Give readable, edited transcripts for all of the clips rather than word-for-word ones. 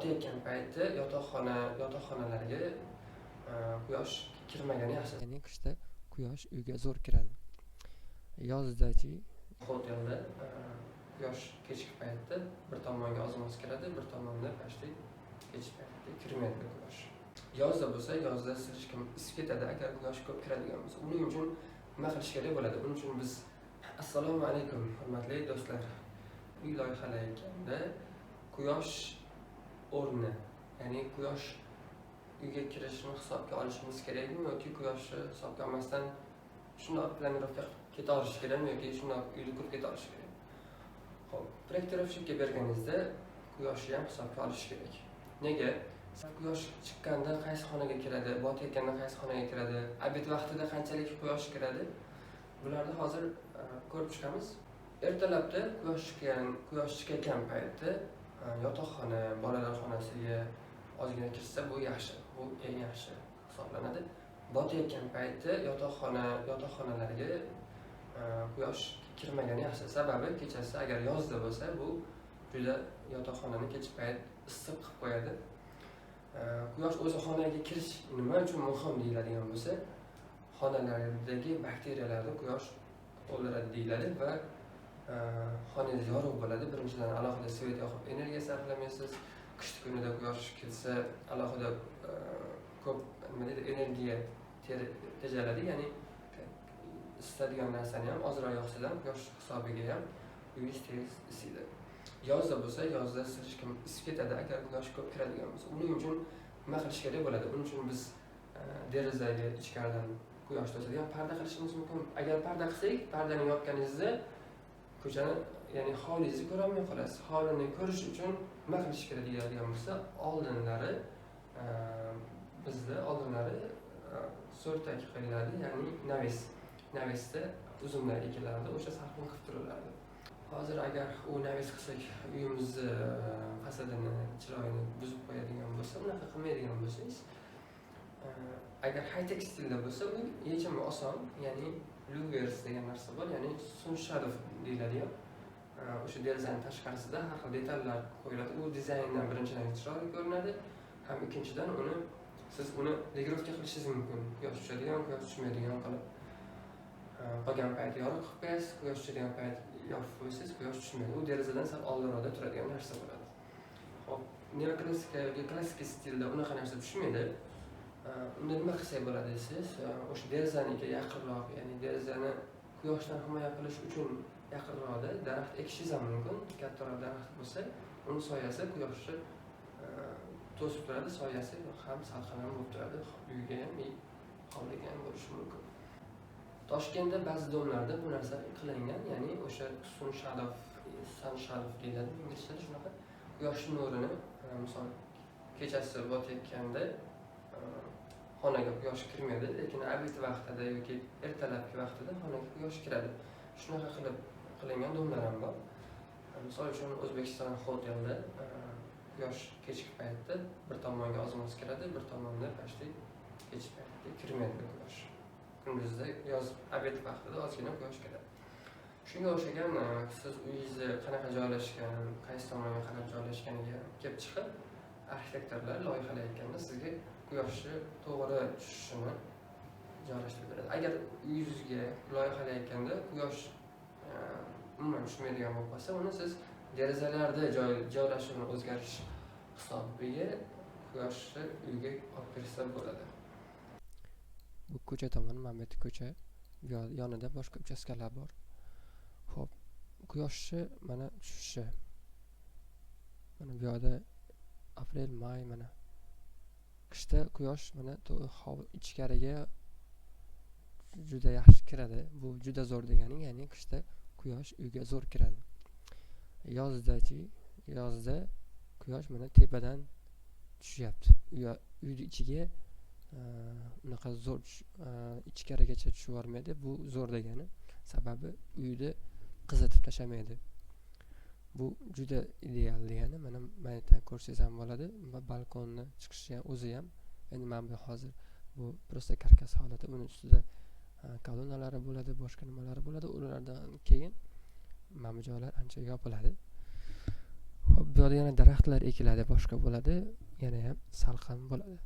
botayotgan payti yotoqxonalarga quyosh kirmagani yaxshi. Ya'ni qishda quyosh uyga zo'r kiradi. Yozdachi Hotelda quyosh kechki paytda bir tomonga oz kiradi, bir tomonda pastda kechki paytda kirmaydi quyosh. Yozda bo'lsa, yozda siz hech kim isib ketadi agar quyosh ko'p kiradigan bo'lsa. Uning uchun nima qilish kerak bo'ladi? Uning uchun biz assalomu alaykum hurmatli do'stlar. Uy loyihalayotganda quyosh o'rni, ya'ni quyosh uyga kirishini hisobga olishimiz kerakmi yoki quyoshni hisobga olmasdan shundoq planirovka keta olish kerakmi yoki shundoq uyda ko'p keta olish kerak? Xo'p, projektirovщикka berganingizda quyoshni ham hisobga olish kerak. Nega? Quyosh chiqqanda qaysi xonaga kiradi, botayotganda qaysi xonaga kiradi, obed vaqtida qanchalik quyosh kiradi? Bularni hozir ko'rib chiqamiz. Ertalabda quyosh chiqqan paytda yotoqxona, bolalar xonasiga ozgina kirsa bu yaxshi. Bu eng yaxshi hisoblanadi. Botayotgan paytda yotoqxonalarga quyosh kirmagani yaxshi. Sababi kechasi agar yozda bo'lsa, bu juda yotoqxonani kechki payt issiq qilib qo'yadi. Quyosh o'zi xonaga kirish nima uchun muhim deyiladigan bo'lsa, xonalardagi bakteriyalarni quyosh o'ldiradi deyiladi va xonangiz yorug' bo'ladi. Birinchidan alohida svet yoqib energiya sarflamaysiz. Qish kunida quyosh kelsa alohida ko'p energiya tejaladi, ya'ni isitadigan narsani ham ozroq yoqsadan quyosh hisobiga ham uyingiz tez isiydi. Yozda bo'lsa, yozda siz hech kim isib ketadi agar quyosh ko'p kiradigan bo'lsa. Uning uchun nima qilish kerak bo'ladi? Uning uchun biz derazaga ichkaridan quyosh to'sadigan parda qilishimiz mumkin. Agar parda qilsak, pardani yopganingizda ko'chani, ya'ni hovlingizni ko'ra olmay qolasiz. Hovlini ko'rish uchun nima qilish kerak deyiladigan bo'lsa, oldinlari so'rtak qilinadi, ya'ni navesda uzumlar ekilardi, o'sha salqin qilib turilardi. Hozir agar u naves qilsak, uyimizni fasadini, chiroyini buzib qo'yadigan bo'lsa, unaqa qilmaydigan bo'lsangiz, agar high-tech stilda bo'lsa, bu yechimi oson, ya'ni louvers degan narsa bor, ya'ni sun shadow deyiladi. O'sha derazaning tashqarisida har xil detallar qo'yiladi. U dizayndan birinchidan chiroyli ko'rinadi, ham ikkinchidan siz uni regirovka qilishingiz mumkin. Quyosh tushadigan, quyosh tushmaydigan qilib. Qolgan payt yorug' qilib qo'yasiz, quyosh tushadigan payt yopib qo'yasiz, quyosh tushmaydi. U derazadan sal oldinroqda turadigan narsa bo'ladi. Xo'p, neoklassika yoki klassik stilda unaqa narsa tushmaydi. Unda nima qilsak bo'ladi desiz, o'sha derazaniga yaqinroq, ya'ni derazani quyoshdan himoya qilish uchun yaqinroqda daraxt ekishingiz ham mumkin. Kattaroq daraxt bo'lsa, uning soyasi quyoshni to'sib turadi, soyasi ham salqin ham bo'lib turadi. Uyga ham, hovliga ham bo'lishi mumkin. Toshkentda ba'zi domlarda bu narsa qilingan, ya'ni o'sha sun shadow deyiladi inglizchada shunaqa. Quyosh nurini, misol kechasi botayotganda xonaga quyosh kirmaydi, lekin obed vaqtida yoki ertalabki vaqtida xonaga quyosh kiradi. Shunaqa qilib qilingan domlar ham bor. Misol uchun O'zbekiston hotelda quyosh kechki paytda bir tomonga oz kiradi, bir tomonda pastda kechki paytda kirmaydi quyosh. Kunduzda yoz obed vaqtida ozgina quyosh kiradi. Shunga o'xshagan siz uyingizni qanaqa joylashgan, qaysi tomonga qarab joylashganiga kelib chiqib, arxitektorlar loyihalayotganda sizga quyoshni to'g'ri tushishini joylashtirib beradi. Agar uyingizga loyihalayotganda quyosh umuman tushmaydigan bo'lib qolsa, uni siz derazalarda joylashuvni o'zgarish hisobiga quyoshni uyga olib kirsa bo'ladi. Bu ko'cha tomon, mana bu ko'cha yonida boshqa uchastkalar bor. Xo'p, quyoshni mana tushishi. Mana bu yerda aprel, may, mana qishda quyosh mana ichkariga juda yaxshi kiradi. Bu juda zo'r degani, ya'ni qishda quyosh uyga zo'r kiradi. Yozda quyosh mana tepadan tushyapti. Uyni ichiga unaqa zo'r ichkarigacha tushib yormaydi. Bu zo'r degani, sababi uyni qizitib tashlamaydi. Bu juda ideal degani, mana mayda ko'rsangiz ham bo'ladi. Balkonni chiqishi ham o'zi ham, endi men bu hozir bu prosta karkas holati, uning ustida kolonnalari bo'ladi, boshqa nimalari bo'ladi. Ulardan keyin mana bu joylar ancha yopiladi. Hop, bu yerda yana daraxtlar ekiladi, boshqa bo'ladi, yana ham salqin bo'ladi.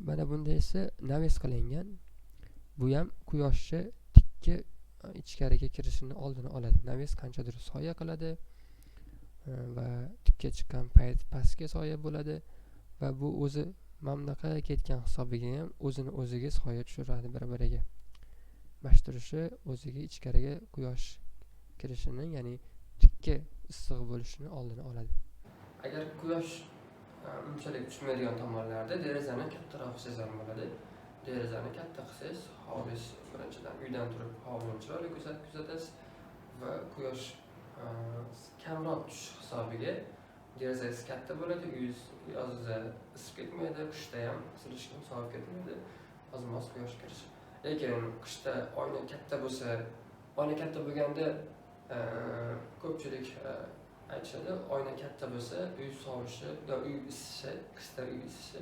Mana bunda esa naves qilingan. Bu ham quyoshni tikka ichkariga kirishini oldini oladi. Naves qanchadir soya qiladi va tikka chiqqan payt pastga soya bo'ladi va bu o'zi mamlaqa ketgan hisobiga ham o'zini o'ziga soya tushiradi bir-biriga. Mashturishi o'ziga ichkariga quyosh kirishini, ya'ni tikka issiq bo'lishini oldini oladi. Agar quyosh unchalik tushmaydigan tomonlarda derazani kattaroq qilsangiz ham bo'ladi. Derazani katta qilsangiz, hovlis birinchidan uydan turib hovlini chiroyli kuzatasiz va quyosh kamroq tushish hisobiga derazangiz katta bo'ladi, uyingiz yozda isib ketmaydi, qishda ham isilishga sovib ketmaydi, oz-moz quyosh kirishi. Lekin qishda oyna katta bo'lsa, oyna katta bo'lganda ko'pchilik aytishadi, oyna katta bo'lsa uy sovishi yo uy isishi, qishda uy isishi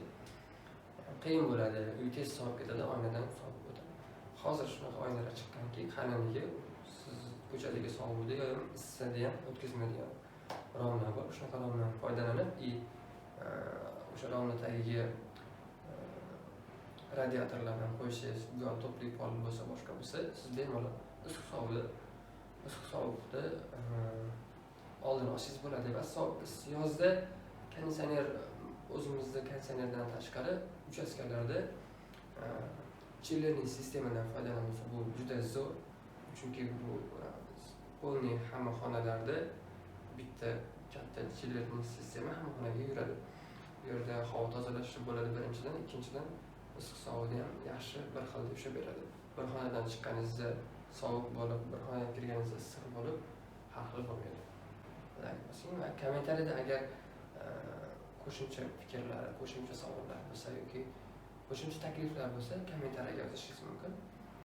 qiyin bo'ladi, uy tez sovib ketadi, oynadan sovib o'tadi. Hozir shunaqa oynalar chiqqanki, qalinligi siz ko'chadagi sovuvni ham issini ham o'tkazmaydigan romlar bor. Shunaqa romlardan foydalanib, o'sha romlar tagiga radiatorlardan qo'yishingiz, bu ham to'pli pol bo'lsa, boshqa bo'lsa, siz bemalol issiq sovuqni oldini olishingiz bo'ladi va yozda konditsioner, o'zimizda konditsionerdan tashqari uchastkalarda chillerning sistemadan foydalanilsa bu juda zo'r, chunki bu polniy hamma xonalarda bitta katta chillerning sistema hamma xonaga yuradi. Bu yerda havo tozalashi bo'ladi birinchidan, ikkinchidan issiq sovuqni ham yaxshi bir xil ushlab beradi. Bir xonadan chiqqaningizda sovuq bo'lib, bir xonaga kirganingizda issiq bo'lib, har xil bo'lmaydi. Va kommentariyada agar qo'shimcha fikrlar, qo'shimcha savollar bo'lsa yoki qo'shimcha takliflar bo'lsa, kommentariyaga yozishingiz mumkin.